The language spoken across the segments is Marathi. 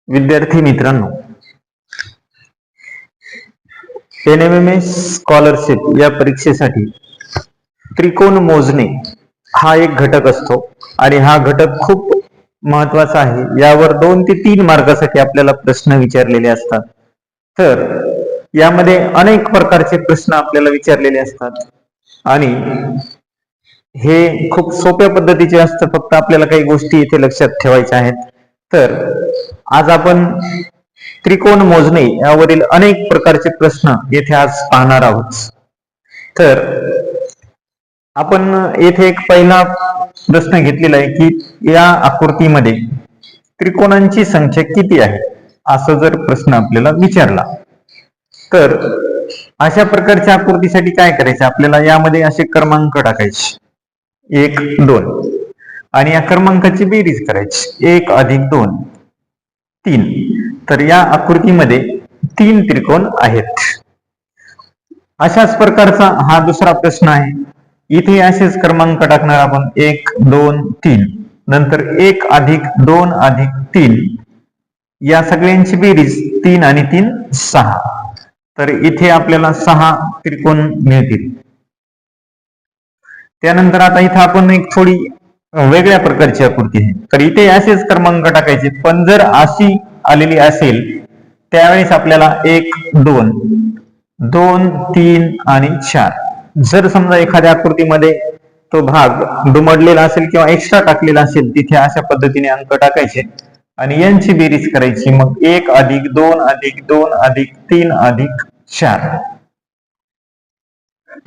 विद्यार्थी मित्रांनो, NMMS स्कॉलरशिप या परीक्षेसाठी त्रिकोण मोजणे हा एक घटक असतो आणि हा घटक खूप महत्वाचा आहे. यावर 2 ते 3 मार्कासाठी आपल्याला प्रश्न विचारलेले असतात. तर यामध्ये अनेक प्रकारचे प्रश्न आपल्याला विचारलेले असतात आणि हे खूप सोप्या पद्धतीचे असतं. फक्त आपल्याला काही गोष्टी इथे लक्षात ठेवायच्या आहेत. तर आज आपण त्रिकोण मोजणे यावरील अनेक प्रकारचे प्रश्न येथे आज पाहणार आहोत. तर आपण येथे एक पहिला प्रश्न घेतलेला आहे की या आकृतीमध्ये त्रिकोणांची संख्या किती आहे, असं जर प्रश्न आपल्याला विचारला तर अशा प्रकारच्या आकृतीसाठी काय करायचं, आपल्याला यामध्ये असे क्रमांक टाकायचे 1, 2 आणि या क्रमांकाची बेरीज करायची 1 अधिक 2 3. तर या आकृतीमध्ये 3 त्रिकोण आहेत. अशाच प्रकारचा हा दुसरा प्रश्न आहे. इथे असेच क्रमांक टाकणार आपण 1, 2, 3 नंतर 1 अधिक 2 अधिक 3 या सगळ्यांची बेरीज 3 आणि 3 6. तर इथे आपल्याला 6 त्रिकोण मिळतील. त्यानंतर आता इथे आपण एक थोडी वेगळ्या प्रकारची आकृती आहे. तर इथे असेच क्रमांक टाकायचे, पण जर अशी आलेली असेल त्यावेळेस आपल्याला 1, 2, 2, 3 आणि 4. जर समजा एखाद्या आकृतीमध्ये तो भाग दुमडलेला असेल किंवा एक्स्ट्रा टाकलेला असेल, तिथे अशा पद्धतीने अंक टाकायचे आणि यांची बेरीज करायची. मग 1 अधिक 2 अधिक 2 अधिक 3 अधिक 4.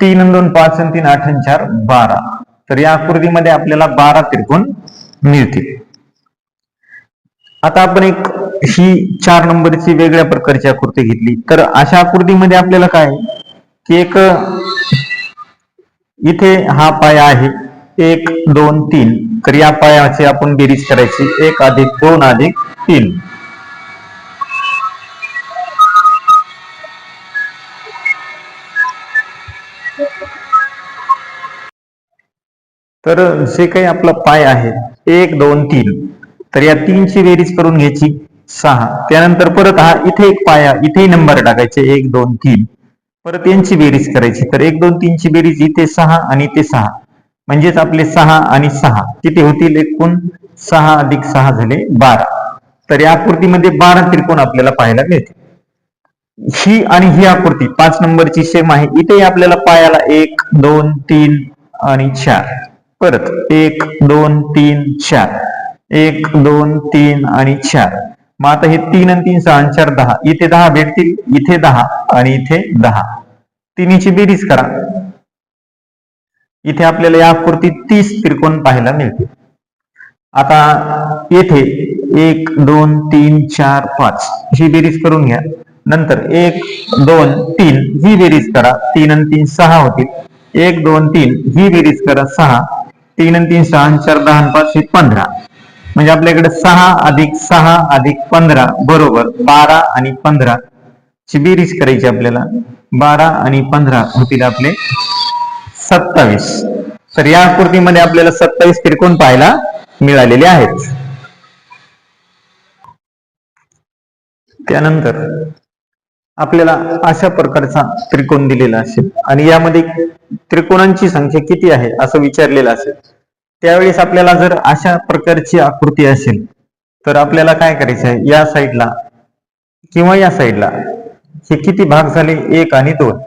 3 आणि 2 5 आणि 3 8 आणि 4 12. तर या आकृतीमध्ये आपल्याला 12 त्रिकोण मिळतील. आता आपण एक ही 4 नंबरची वेगळ्या प्रकारची आकृती घेतली. तर अशा आकृतीमध्ये आपल्याला काय की एक इथे हा पाया आहे 1, 2, 3. तर या पायाची आपण बेरीज करायची 1 अधिक 2 अधिक 3. तर जे काही आपला पाय आहे 1, 2, 3. तर या 3 ची बेरीज करून घ्यायची 6. त्यानंतर परत हा इथे एक पाया, इथे नंबर टाकायचे 1, 2, 3. परत यांची बेरीज करायची. तर 1, 2, 3 ची बेरीज इथे 6 आणि इथे 6. म्हणजेच आपले 6 आणि 6 किती होतील, एकूण 6 अधिक 6 झाले 12. तर या आकृतीमध्ये 12 त्रिकोण आपल्याला पाहायला मिळते. ही आणि ही आकृती 5 नंबरची सेम आहे. इथे आपल्याला पायाला 1, 2, 3 आणि 4. परत 1, 2, 3, 4. 1, 2, 3 आणि 4. मग आता हे 3 आणि 3 6 आणि 4 10. इथे 10 भेटतील, इथे 10 आणि इथे 10. तिन्हीची बेरीज करा. इथे आपल्याला या आकृतीत 30 त्रिकोण पाहायला मिळतील. आता येथे 1, 2, 3, 4, 5 ही बेरीज करून घ्या. नंतर 1, 2, 3 ही बेरीज करा. 3 आणि 3 6 होतील. 1, 2, 3 ही बेरीज करा 6. 3 आणि 3 6 आणि 4 10 आणि 5 हे 15. म्हणजे आपल्याकडे 6 अधिक 6 अधिक 15 बरोबर 12 आणि 15 ची बेरीज करायची आपल्याला. 12 आणि 15 होतील आपले 27. तर या आकृतीमध्ये आपल्याला 27 त्रिकोण पाहायला मिळालेले आहेत. त्यानंतर आपल्याला अशा प्रकारचा त्रिकोण दिलेला असेल आणि यामध्ये त्रिकोणांची संख्या किती आहे असं विचारलेलं असेल. त्यावेळेस आपल्याला जर अशा प्रकारची आकृती असेल तर आपल्याला काय करायचं आहे, या साईडला किंवा या साईडला हे किती भाग झाले, 1 आणि 2.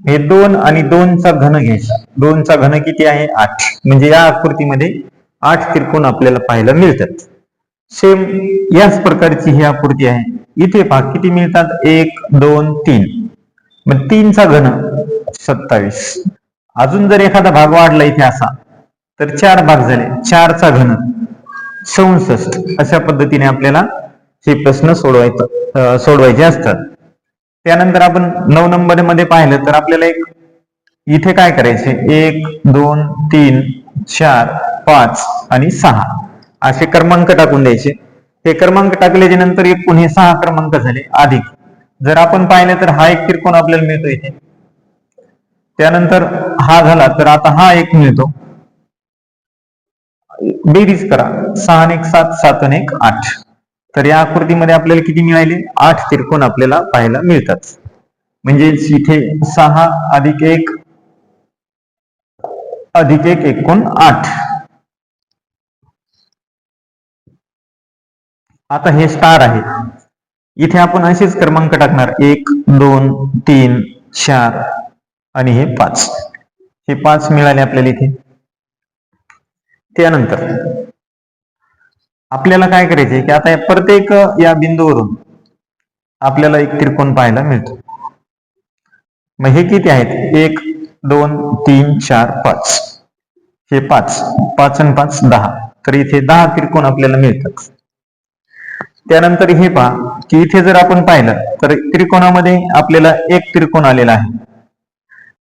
हे 2 आणि 2 चा घन घ्यायचा. 2 चा घन किती आहे, 8. म्हणजे या आकृतीमध्ये 8 त्रिकोण आपल्याला पाहायला मिळतात. सेम याच प्रकारची ही आकृती आहे. इथे भाग किती मिळतात, 1, 2, 3. मग 3 चा घन 27. अजून जर एखादा भाग वाढला इथे असा तर 4 भाग झाले. 4 चा घन 64. अशा पद्धतीने आपल्याला हे प्रश्न सोडवायचे असतात. त्यानंतर आपण 9 नंबर मध्ये पाहिलं तर आपल्याला एक इथे काय करायचे, 1, 2, 3, 4, 5 आणि 6 असे क्रमांक टाकून द्यायचे. हे क्रमांक टाकल्याच्या नंतर एकूण हे 6 क्रमांक झाले. अधिक जर आपण पाहिलं तर हा एक त्रिकोण आपल्याला मिळतो इथे. त्यानंतर हा झाला तर आता हा एक मिळतो. बेरीज करा 6 आणि 1 7, 7 आणि 1 8. तर या आकृतीमध्ये आपल्याला किती मिळाले? 8 त्रिकोण आपल्याला पाहायला मिळतात. म्हणजे इथे 6 अधिक 1 अधिक 1 एकूण 8. आता हे स्टार आहे, इथे आपण असेच क्रमांक टाकणार 1 2 3 4 आणि हे 5. हे 5 मिळाले आपल्याला इथे. त्यानंतर आपल्याला काय करायचे की आता प्रत्येक या बिंदूवरून आपल्याला एक त्रिकोण पाहायला मिळतो. मग हे किती आहेत? 1 2 3 4 5. हे 5 5 आणि 5 10. तर इथे 10 त्रिकोण आपल्याला मिळतात. त्यानंतर हे पहा की इथे जर आपण पाहिलं तर त्रिकोणामध्ये आपल्याला एक त्रिकोण आलेला आहे.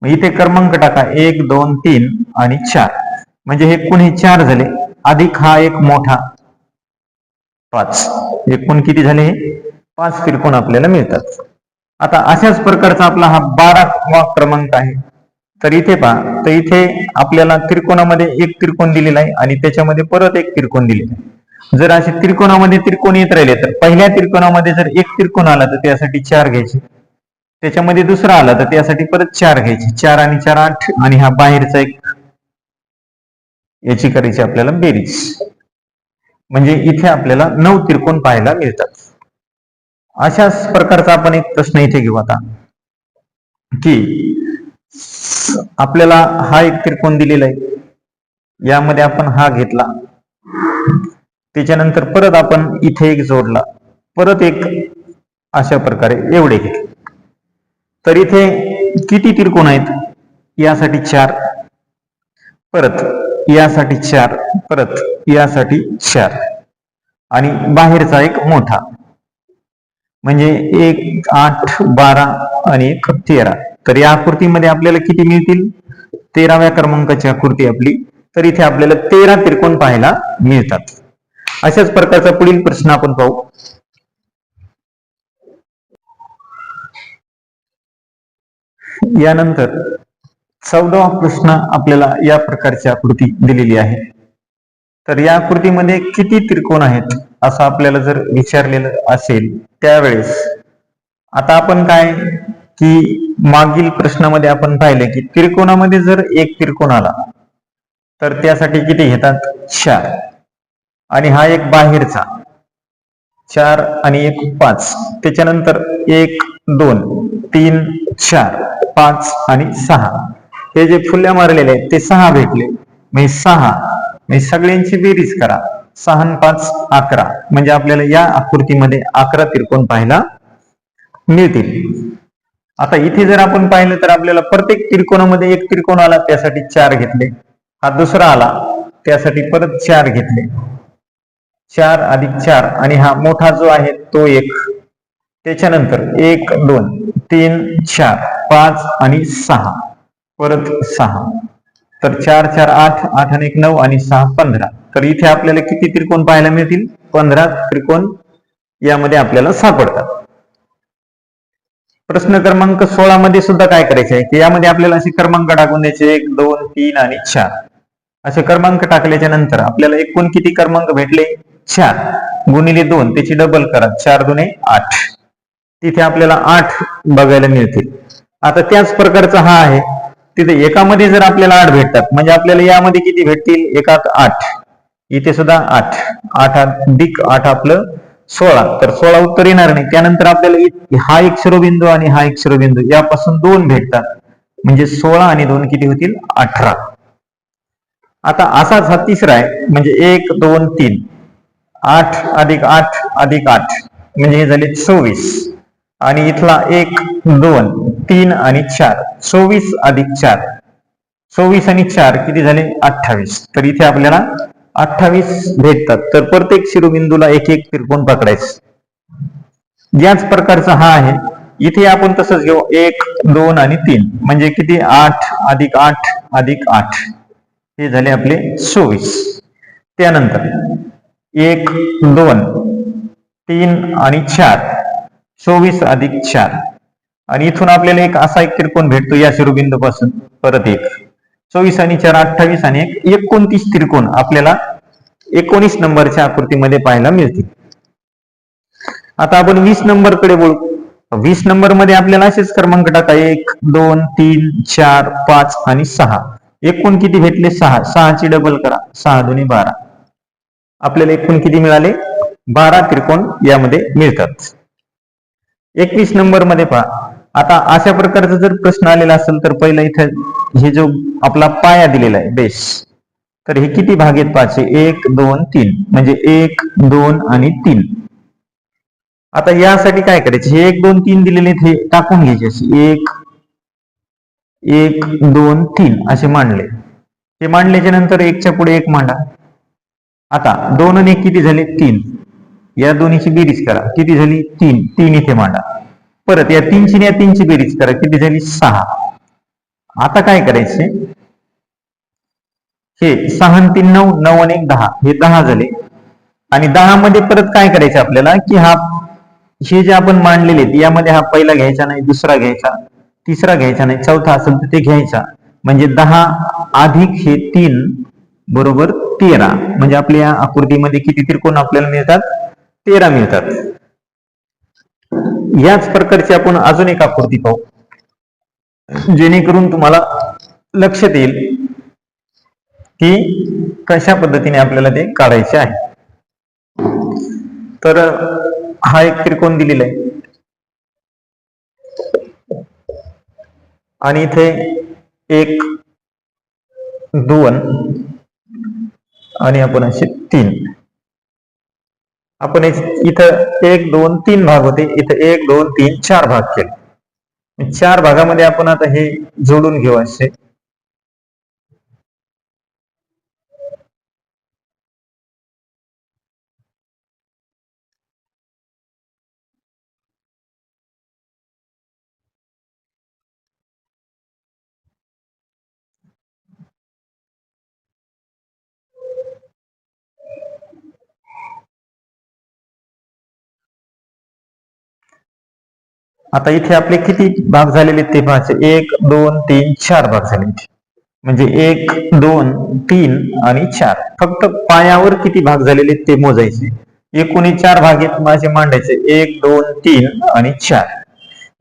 मग इथे क्रमांक टाका 1 2 3 आणि 4. म्हणजे हे एकूण हे 4 झाले, अधिक हा एक मोठा 5. एकूण किती झाले? 5 त्रिकोण आपल्याला मिळतात. आता अशाच प्रकारचा आपला हा 12वा क्रमांक आहे. तर इथे पहा, तर इथे आपल्याला त्रिकोणामध्ये एक त्रिकोण दिलेला आहे आणि त्याच्यामध्ये परत एक त्रिकोण दिलेला आहे. जर असे त्रिकोणामध्ये त्रिकोण येत राहिले तर पहिल्या त्रिकोणामध्ये जर एक त्रिकोण आला तर त्यासाठी 4 घ्यायचे, त्याच्यामध्ये दुसरा आला तर त्यासाठी परत 4 घ्यायचे. 4 आणि 4 8 आणि हा बाहेरचा एक, याची करायची आपल्याला बेरीज. म्हणजे इथे आपल्याला 9 त्रिकोण पाहायला मिळतात. अशाच प्रकारचा आपण एक प्रश्न इथे घेऊ आता, की आपल्याला हा एक त्रिकोण दिलेला आहे, यामध्ये आपण हा घेतला, त्याच्यानंतर परत आपण इथे एक जोडला, परत एक, अशा प्रकारे एवढे घेतले. तर इथे किती त्रिकोण आहेत? यासाठी 4, परत यासाठी 4, परत यासाठी 4 आणि बाहेरचा एक मोठा, म्हणजे 1 8 12 आणि 1 13. तर या आकृतीमध्ये आपल्याला किती मिळतील? 13व्या क्रमांकाची आकृती आपली. तर इथे आपल्याला 13 त्रिकोण पाहायला मिळतात. अशाच प्रकारचा पुढील प्रश्न आपण पाहू. यानंतर 14वा प्रश्न आपल्याला या प्रकारची आकृती दिलेली आहे. तर या आकृतीमध्ये किती त्रिकोण आहेत असं आपल्याला जर विचारलेलं असेल त्यावेळेस आता आपण काय की मागील प्रश्नामध्ये आपण पाहिले की त्रिकोणामध्ये जर एक त्रिकोण आला तर त्यासाठी किती घेतात? 4 आणि हा एक बाहेरचा 4 आणि 1 5. त्याच्यानंतर 1 2 3 4 5 आणि 6. हे जे फुल्या मारलेले आहेत ते 6 भेटले. म्हणजे 6 म्हणजे सगळ्यांची बेरीज करा, 6 आणि 5 11. म्हणजे आपल्याला या आकृतीमध्ये 11 त्रिकोण पाहायला मिळतील. आता इथे जर आपण पाहिलं तर आपल्याला प्रत्येक त्रिकोणामध्ये एक त्रिकोण आला त्यासाठी 4 घेतले, हा दुसरा आला त्यासाठी परत 4 घेतले, 4 अधिक 4 आणि हा मोठा जो आहे तो 1. त्याच्यानंतर 1 2 3 4 5 आणि 6, परत 6. तर 4 4 8 8 आणि 1 9 आणि 6 15. तर इथे आपल्याला किती त्रिकोण पाहायला मिळतील? 15 त्रिकोण यामध्ये आपल्याला सापडतात. प्रश्न क्रमांक 16 मध्ये सुद्धा काय करायचे आहे की यामध्ये आपल्याला असे क्रमांक टाकून द्यायचे 1 2 3 आणि 4. असे क्रमांक टाकल्याच्या नंतर आपल्याला एकूण किती क्रमांक भेटले? 4 गुणिले 2 त्याची डबल करा, 4 दुने 8. तिथे आपल्याला 8 बघायला मिळतील. आता त्याच प्रकारचा हा आहे, तिथे एकामध्ये जर आपल्याला 8 भेटतात म्हणजे आपल्याला यामध्ये किती भेटतील? एकात 8, इथे सुद्धा 8, 8 अधिक 8 आपलं 16. तर 16 उत्तर येणार नाही. त्यानंतर आपल्याला हा एक शिरोबिंदू आणि हा एक शिरोबिंदू यापासून 2 भेटतात, म्हणजे 16 आणि 2 किती होतील? 18. आता असाच हा तिसरा आहे, म्हणजे 1 2 3 8 अधिक 8 अधिक 8 म्हणजे हे झाले 24. आणि इथला 1 2 3 आणि 4 24 अधिक 4, 24 आणि 4 किती झाले? 28. तर इथे आपल्याला 28 भेटतात. तर प्रत्येक शिरोबिंदूला एक एक त्रिकोण पकडायचं. याच प्रकारचा हा आहे, इथे आपण तसंच घेऊ 1 2 आणि 3 म्हणजे किती? 8 अधिक 8 अधिक 8 हे झाले आपले 24. त्यानंतर 1 2 3 आणि 4 24 अधिक 4 आणि इथून आपल्याला एक असा एक त्रिकोण भेटतो या शिरोबिंदू पासून, परत 1 24 आणि 4 28 आणि 1 29 त्रिकोण आपल्याला 19 नंबरच्या आकृतीमध्ये पाहायला मिळतील. आता आपण 20 नंबर कडे बोलू. 20 नंबर मध्ये आपल्याला असेच क्रमांक टाका 1 2 3 4 5 आणि 6. एकूण किती भेटले 6. 6 ची डबल करा 6 दुनी 12. आपल्याला एकूण किती मिळाले 12 त्रिकोण यामध्ये मिळतात. 21 नंबर मध्ये पहा. आता अशा प्रकारचा जर प्रश्न आलेला असेल तर पहिला इथं हे जो आपला पाया दिलेला आहे बेस, तर हे किती भाग आहेत पाचे 1 2 3 म्हणजे 1 2 आणि 3. आता यासाठी काय करायचे हे 1 2 3 दिलेले हे टाकून घ्यायचे असे 1 1 2 3 असे मांडले. हे मांडल्याच्या नंतर 1 च्या पुढे 1 मांडा. आता 2 आणि 1 किती झाले 3. या दोन्हीची बेरीज करा किती झाली 3. 3 इथे मांडा. परत या 3 ची या 3 ची बेरीज करा किती झाली 6. आता काय करायचे हे 6 आणि 3 9 9 आणि 1 10 हे 10 झाले. आणि 10 मध्ये परत काय करायचे आपल्याला की हा हे जे आपण मांडलेले यामध्ये हा पहिला घ्यायचा नाही, दुसरा घ्यायचा, तिसरा घ्यायचा नाही, चौथा असेल तर ते घ्यायचा. म्हणजे 10 अधिक हे 3 बरोबर 13. म्हणजे आपल्या या आकृतीमध्ये किती त्रिकोण आपल्याला मिळतात 13 मिळतात. याच प्रकारची आपण अजून एक आकृती पाहू जेणेकरून तुम्हाला लक्षात येईल की कशा पद्धतीने आपल्याला ते काढायचे आहे. तर हा एक त्रिकोण दिलेला आहे आणि इथे 1 2 आणि आपण असे 3. आपण इथं 1 2 3 भाग होते, इथं 1 2 3 4 भाग केले. 4 भागामध्ये आपण आता हे जोडून घेऊ असे. आता इथे आपले किती भाग झालेले ते पाहायचे 1 2 3 4 भाग झाले. म्हणजे 1 2 3 आणि 4. फक्त पायावर किती भाग झालेले ते मोजायचे. एकूण 4 भाग आहेत माझे मांडायचे 1 2 3 आणि 4.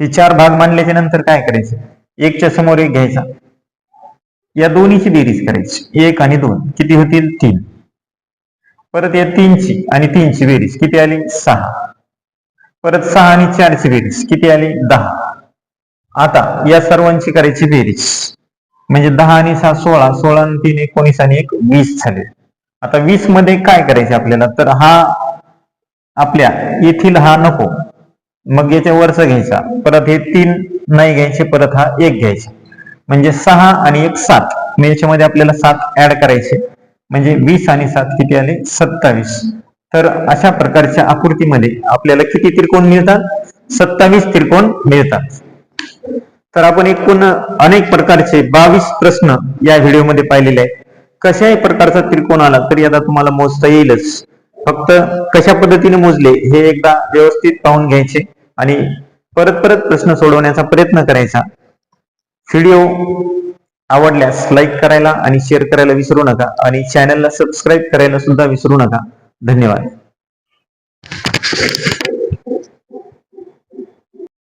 हे 4 भाग मांडल्याच्या नंतर काय करायचे 1 च्या समोर 1 घ्यायचा. या दोन्हीची बेरीज करायची 1 आणि 2 किती होतील 3. परत या 3 ची आणि 3 ची बेरीज किती आली 6. परत 6 आणि 4 ची बेरीज किती आली 10. आता या सर्वांची करायची बेरीज म्हणजे 10 आणि 6 16, 16 आणि 3 19 आणि 1 20 झाले. आता 20 मध्ये काय करायचे आपल्याला तर हा आपल्या येथील हा नको, मग याच्या वरचा घ्यायचा, परत हे 3 नाही घ्यायचे, परत हा 1 घ्यायचा. म्हणजे 6 आणि 1 7. मग याच्यामध्ये आपल्याला 7 ऍड करायचे म्हणजे 20 आणि 7 किती आले 27. तर अशा प्रकारच्या आकृतीमध्ये आपल्याला किती त्रिकोण मिळतात 27 त्रिकोण मिळतात. तर आपण एकूण अनेक प्रकारचे 22 प्रश्न या व्हिडिओमध्ये पाहिलेले आहेत. कशाही प्रकारचा त्रिकोण आला तरी आता तुम्हाला मोजता येईलच. फक्त कशा पद्धतीने मोजले हे एकदा व्यवस्थित पाहून घ्यायचे आणि परत परत प्रश्न सोडवण्याचा प्रयत्न करायचा. व्हिडिओ आवडल्यास लाईक करायला आणि शेअर करायला विसरू नका आणि चॅनलला सबस्क्राईब करायला सुद्धा विसरू नका. धन्यवाद.